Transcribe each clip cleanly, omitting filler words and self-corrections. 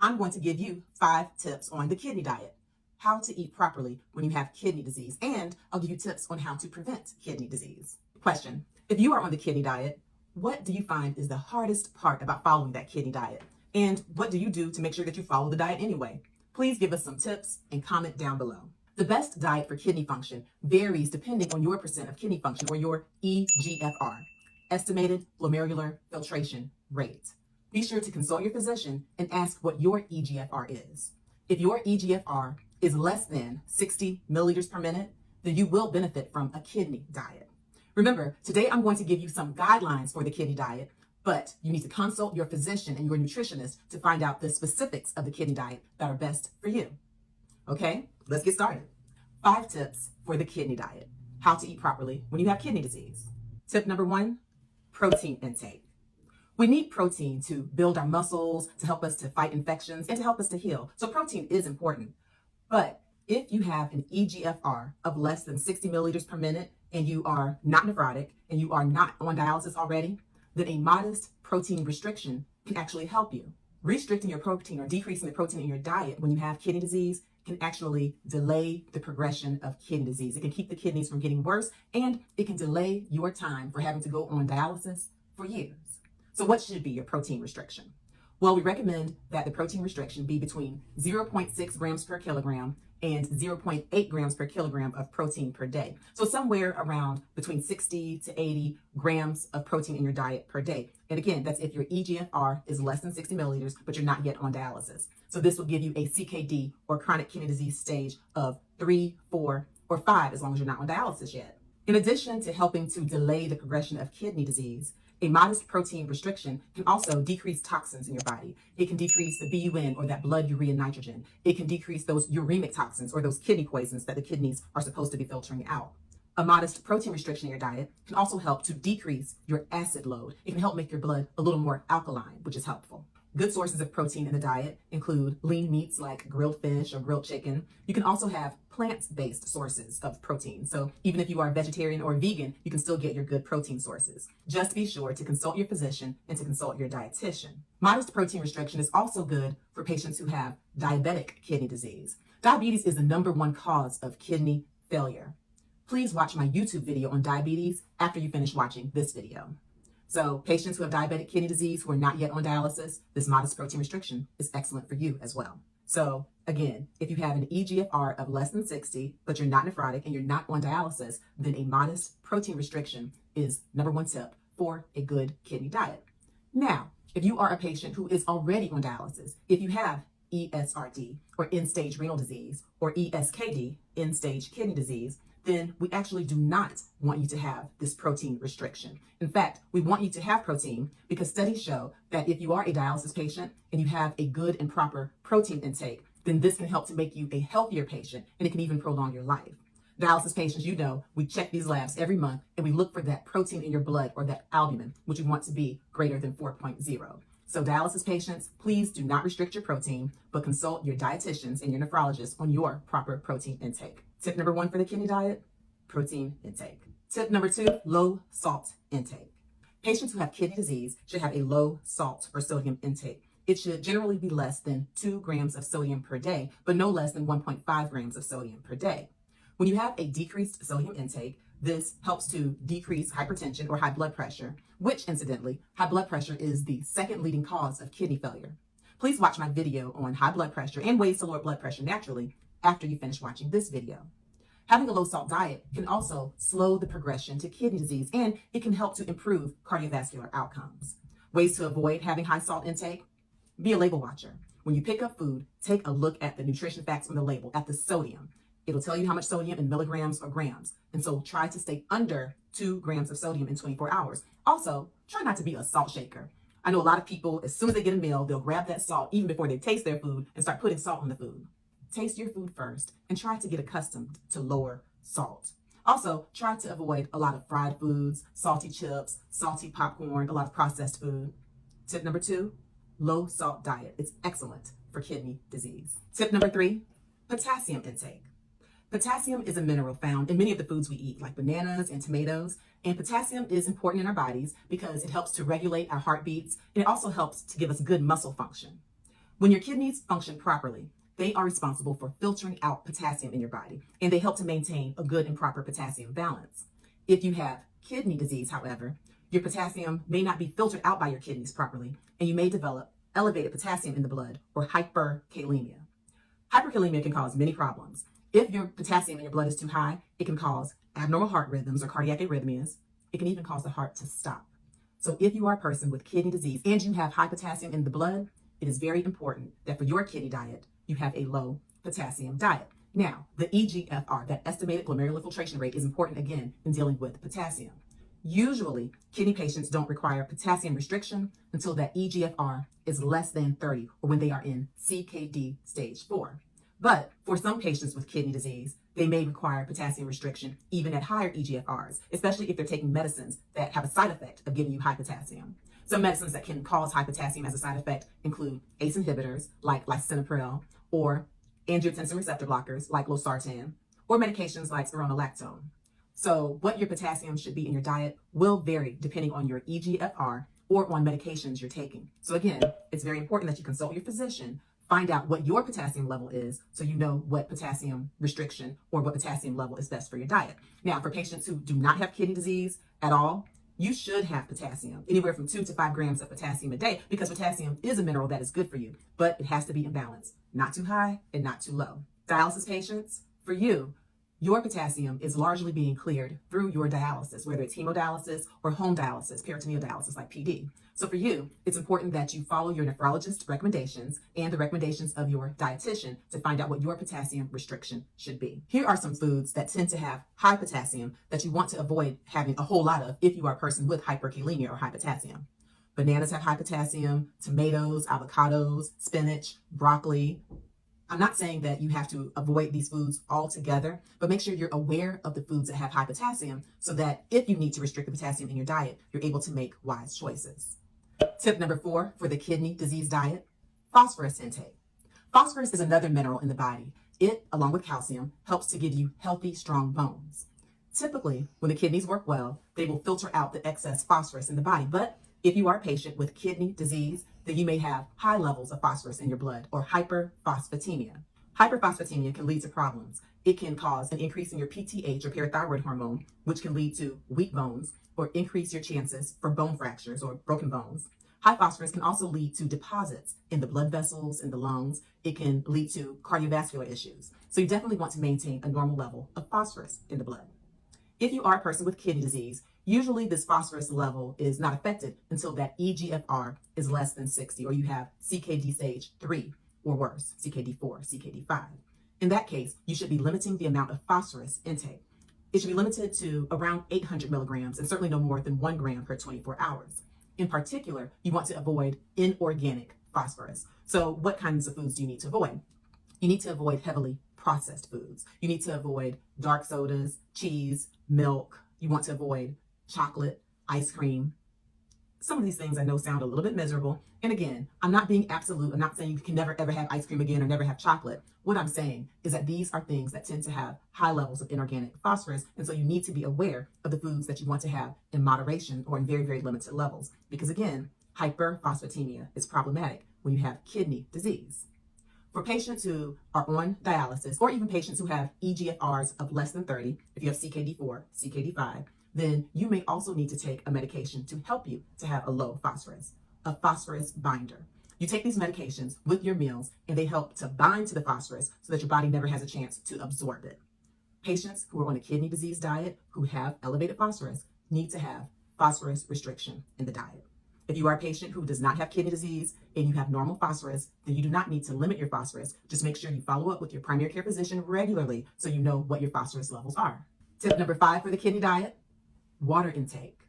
I'm going to give you 5 tips on the kidney diet, how to eat properly when you have kidney disease, and I'll give you tips on how to prevent kidney disease. Question: if you are on the kidney diet, what do you find is the hardest part about following that kidney diet? And what do you do to make sure that you follow the diet anyway? Please give us some tips and comment down below. The best diet for kidney function varies depending on your percent of kidney function, or your eGFR, estimated glomerular filtration rate. Be sure to consult your physician and ask what your eGFR is. If your eGFR is less than 60 milliliters per minute, then you will benefit from a kidney diet. Remember, today I'm going to give you some guidelines for the kidney diet, but you need to consult your physician and your nutritionist to find out the specifics of the kidney diet that are best for you. Okay, let's get started. 5 tips for the kidney diet. How to eat properly when you have kidney disease. Tip number 1, protein intake. We need protein to build our muscles, to help us to fight infections, and to help us to heal. So protein is important. But if you have an eGFR of less than 60 milliliters per minute and you are not nephrotic and you are not on dialysis already, then a modest protein restriction can actually help you. Restricting your protein or decreasing the protein in your diet when you have kidney disease can actually delay the progression of kidney disease. It can keep the kidneys from getting worse, and it can delay your time for having to go on dialysis for years. So what should be your protein restriction? Well, we recommend that the protein restriction be between 0.6 grams per kilogram and 0.8 grams per kilogram of protein per day. So somewhere around between 60 to 80 grams of protein in your diet per day. And again, that's if your eGFR is less than 60 milliliters, but you're not yet on dialysis. So this will give you a CKD, or chronic kidney disease, stage of 3, 4, or 5, as long as you're not on dialysis yet. In addition to helping to delay the progression of kidney disease, a modest protein restriction can also decrease toxins in your body. It can decrease the BUN, or that blood urea nitrogen. It can decrease those uremic toxins, or those kidney poisons that the kidneys are supposed to be filtering out. A modest protein restriction in your diet can also help to decrease your acid load. It can help make your blood a little more alkaline, which is helpful. Good sources of protein in the diet include lean meats like grilled fish or grilled chicken. You can also have plant-based sources of protein. So even if you are a vegetarian or vegan, you can still get your good protein sources. Just be sure to consult your physician and to consult your dietitian. Modest protein restriction is also good for patients who have diabetic kidney disease. Diabetes is the #1 cause of kidney failure. Please watch my YouTube video on diabetes after you finish watching this video. So patients who have diabetic kidney disease who are not yet on dialysis, this modest protein restriction is excellent for you as well. So again, if you have an eGFR of less than 60, but you're not nephrotic and you're not on dialysis, then a modest protein restriction is #1 tip for a good kidney diet. Now, if you are a patient who is already on dialysis, if you have ESRD, or end-stage renal disease, or ESKD, end-stage kidney disease, then we actually do not want you to have this protein restriction. In fact, we want you to have protein because studies show that if you are a dialysis patient and you have a good and proper protein intake, then this can help to make you a healthier patient, and it can even prolong your life. Dialysis patients, we check these labs every month and we look for that protein in your blood, or that albumin, which we want to be greater than 4.0. So dialysis patients, please do not restrict your protein, but consult your dietitians and your nephrologists on your proper protein intake. Tip number 1 for the kidney diet, protein intake. Tip number 2, low salt intake. Patients who have kidney disease should have a low salt or sodium intake. It should generally be less than 2 grams of sodium per day, but no less than 1.5 grams of sodium per day. When you have a decreased sodium intake, this helps to decrease hypertension or high blood pressure, which incidentally, high blood pressure is the second leading cause of kidney failure. Please watch my video on high blood pressure and ways to lower blood pressure naturally after you finish watching this video. Having a low salt diet can also slow the progression to kidney disease, and it can help to improve cardiovascular outcomes. Ways to avoid having high salt intake: be a label watcher. When you pick up food, take a look at the nutrition facts on the label, at the sodium. It'll tell you how much sodium in milligrams or grams. And so try to stay under 2 grams of sodium in 24 hours. Also, try not to be a salt shaker. I know a lot of people, as soon as they get a meal, they'll grab that salt even before they taste their food and start putting salt on the food. Taste your food first and try to get accustomed to lower salt. Also, try to avoid a lot of fried foods, salty chips, salty popcorn, a lot of processed food. Tip number 2, low salt diet. It's excellent for kidney disease. Tip number 3, potassium intake. Potassium is a mineral found in many of the foods we eat, like bananas and tomatoes. And potassium is important in our bodies because it helps to regulate our heartbeats, and it also helps to give us good muscle function. When your kidneys function properly, they are responsible for filtering out potassium in your body, and they help to maintain a good and proper potassium balance. If you have kidney disease, however, your potassium may not be filtered out by your kidneys properly, and you may develop elevated potassium in the blood, or hyperkalemia. Hyperkalemia can cause many problems. If your potassium in your blood is too high, it can cause abnormal heart rhythms or cardiac arrhythmias. It can even cause the heart to stop. So if you are a person with kidney disease and you have high potassium in the blood, it is very important that for your kidney diet, you have a low potassium diet. Now, the EGFR, that estimated glomerular filtration rate, is important again in dealing with potassium. Usually, kidney patients don't require potassium restriction until that EGFR is less than 30, or when they are in CKD stage 4. But for some patients with kidney disease, they may require potassium restriction even at higher EGFRs, especially if they're taking medicines that have a side effect of giving you high potassium. Some medicines that can cause high potassium as a side effect include ACE inhibitors like lisinopril, or angiotensin receptor blockers like losartan, or medications like spironolactone. So what your potassium should be in your diet will vary depending on your EGFR or on medications you're taking. So again, it's very important that you consult your physician, find out what your potassium level is so you know what potassium restriction or what potassium level is best for your diet. Now, for patients who do not have kidney disease at all, you should have potassium, anywhere from 2 to 5 grams of potassium a day, because potassium is a mineral that is good for you, but it has to be in balance, not too high and not too low. Dialysis patients, for you, your potassium is largely being cleared through your dialysis, whether it's hemodialysis or home dialysis, peritoneal dialysis like PD. So for you, it's important that you follow your nephrologist's recommendations and the recommendations of your dietitian to find out what your potassium restriction should be. Here are some foods that tend to have high potassium that you want to avoid having a whole lot of if you are a person with hyperkalemia or high potassium. Bananas have high potassium, tomatoes, avocados, spinach, broccoli. I'm not saying that you have to avoid these foods altogether, but make sure you're aware of the foods that have high potassium so that if you need to restrict the potassium in your diet, you're able to make wise choices. Tip number 4 for the kidney disease diet: phosphorus intake. Phosphorus is another mineral in the body. It, along with calcium, helps to give you healthy, strong bones. Typically, when the kidneys work well, they will filter out the excess phosphorus in the body. But if you are a patient with kidney disease, then you may have high levels of phosphorus in your blood, or hyperphosphatemia. Hyperphosphatemia can lead to problems. It can cause an increase in your PTH, or parathyroid hormone, which can lead to weak bones or increase your chances for bone fractures or broken bones. High phosphorus can also lead to deposits in the blood vessels, in the lungs. It can lead to cardiovascular issues. So you definitely want to maintain a normal level of phosphorus in the blood. If you are a person with kidney disease, usually this phosphorus level is not affected until that EGFR is less than 60, or you have CKD stage 3 or worse, CKD 4, CKD 5. In that case, you should be limiting the amount of phosphorus intake. It should be limited to around 800 milligrams and certainly no more than 1 gram per 24 hours. In particular, you want to avoid inorganic phosphorus. So what kinds of foods do you need to avoid? You need to avoid heavily processed foods. You need to avoid dark sodas, cheese, milk. You want to avoid chocolate, ice cream. Some of these things I know sound a little bit miserable. And again, I'm not being absolute. I'm not saying you can never ever have ice cream again or never have chocolate. What I'm saying is that these are things that tend to have high levels of inorganic phosphorus. And so you need to be aware of the foods that you want to have in moderation or in very, very limited levels. Because again, hyperphosphatemia is problematic when you have kidney disease. For patients who are on dialysis, or even patients who have EGFRs of less than 30, if you have CKD4, CKD5, then you may also need to take a medication to help you to have a low phosphorus, a phosphorus binder. You take these medications with your meals and they help to bind to the phosphorus so that your body never has a chance to absorb it. Patients who are on a kidney disease diet who have elevated phosphorus need to have phosphorus restriction in the diet. If you are a patient who does not have kidney disease and you have normal phosphorus, then you do not need to limit your phosphorus. Just make sure you follow up with your primary care physician regularly so you know what your phosphorus levels are. Tip number 5 for the kidney diet: water intake.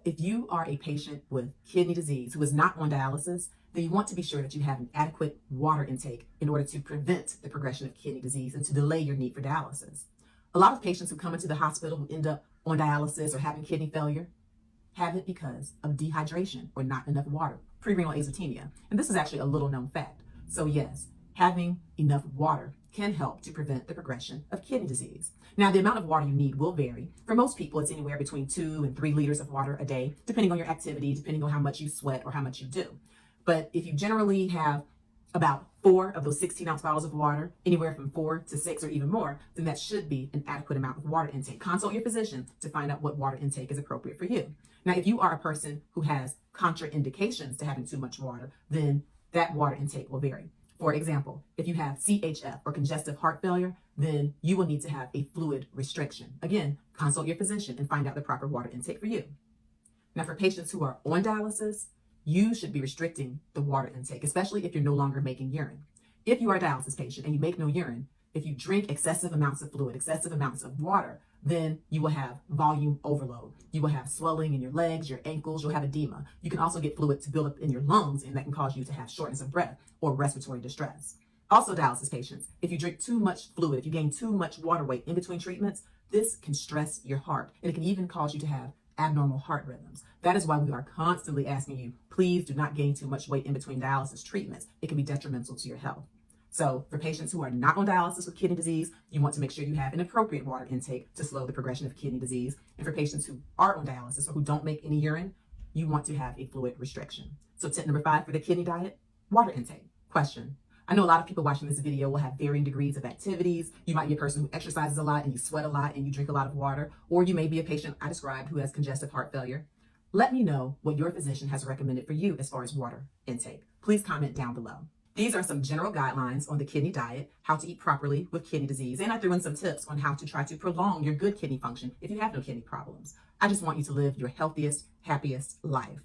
If you are a patient with kidney disease who is not on dialysis, then you want to be sure that you have an adequate water intake in order to prevent the progression of kidney disease and to delay your need for dialysis. A lot of patients who come into the hospital who end up on dialysis or having kidney failure have it because of dehydration or not enough water, prerenal azotemia. And this is actually a little known fact. So yes, having enough water can help to prevent the progression of kidney disease. Now, the amount of water you need will vary. For most people, it's anywhere between 2 and 3 liters of water a day, depending on your activity, depending on how much you sweat or how much you do. But if you generally have about 4 of those 16-ounce bottles of water, anywhere from 4 to 6 or even more, then that should be an adequate amount of water intake. Consult your physician to find out what water intake is appropriate for you. Now, if you are a person who has contraindications to having too much water, then that water intake will vary. For example, if you have CHF or congestive heart failure, then you will need to have a fluid restriction. Again, consult your physician and find out the proper water intake for you. Now, for patients who are on dialysis, you should be restricting the water intake, especially if you're no longer making urine. If you are a dialysis patient and you make no urine, if you drink excessive amounts of fluid, excessive amounts of water, then you will have volume overload. You will have swelling in your legs, your ankles, you'll have edema. You can also get fluid to build up in your lungs, and that can cause you to have shortness of breath or respiratory distress. Also, dialysis patients, if you drink too much fluid, if you gain too much water weight in between treatments, this can stress your heart, and it can even cause you to have abnormal heart rhythms. That is why we are constantly asking you, please do not gain too much weight in between dialysis treatments. It can be detrimental to your health. So for patients who are not on dialysis with kidney disease, you want to make sure you have an appropriate water intake to slow the progression of kidney disease. And for patients who are on dialysis or who don't make any urine, you want to have a fluid restriction. So tip number 5 for the kidney diet, water intake. Question. I know a lot of people watching this video will have varying degrees of activities. You might be a person who exercises a lot and you sweat a lot and you drink a lot of water, or you may be a patient I described who has congestive heart failure. Let me know what your physician has recommended for you as far as water intake. Please comment down below. These are some general guidelines on the kidney diet, how to eat properly with kidney disease, and I threw in some tips on how to try to prolong your good kidney function if you have no kidney problems. I just want you to live your healthiest, happiest life.